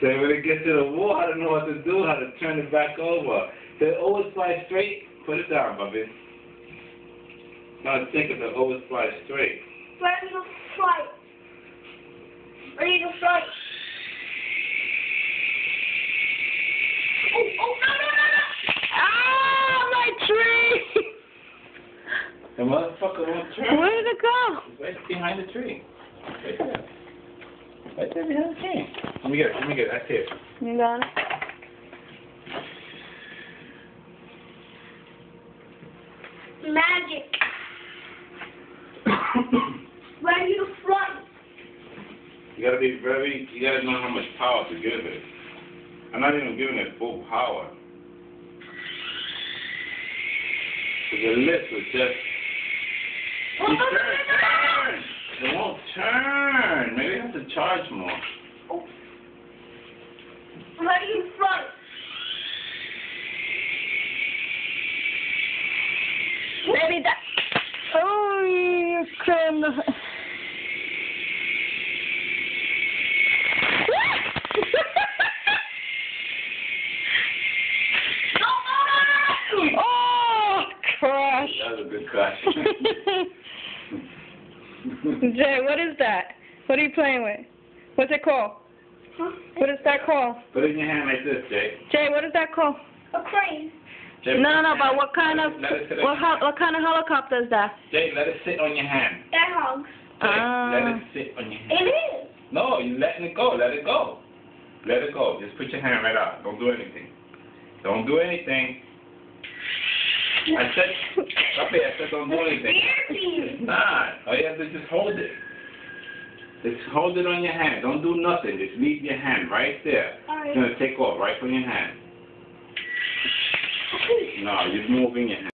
So when it gets to the wall, I don't know what to do, how to turn it back over. So it always flies straight. Put it down, Bubby. Now think of it, always flies straight. Ready to fight. Ready to fight. Oh, no. Ah, my tree! The motherfucker won't turn. Where did it go? It's right behind the tree. Right there. Right there behind the tree. Let me get it. That's it. You got it? Magic. Ready to fight. You gotta know how much power to give it. I'm not even giving it full power. The lift was just... It won't turn. Maybe I have to charge more. Ready to fight. Maybe that. Oh, you crammed the. Oh, crash. That was a good crash. Jay, what is that? What are you playing with? What's it called? Huh? What is that called? Put it in your hand like this, Jay. Jay, what is that called? A crane. Jay, No, but what kind of what kind of helicopter is that? Jay, let it sit on your hand. That hugs. Jay, let it sit on your hand. It is. No, you're letting it go. Let it go. Let it go. Just put your hand right out. Don't do anything. Don't do anything. I said don't do anything. It's not. All you have to just hold it. Just hold it on your hand. Don't do nothing. Just leave your hand right there. Alright. It's going to take off right from your hand. No, you're moving your hand.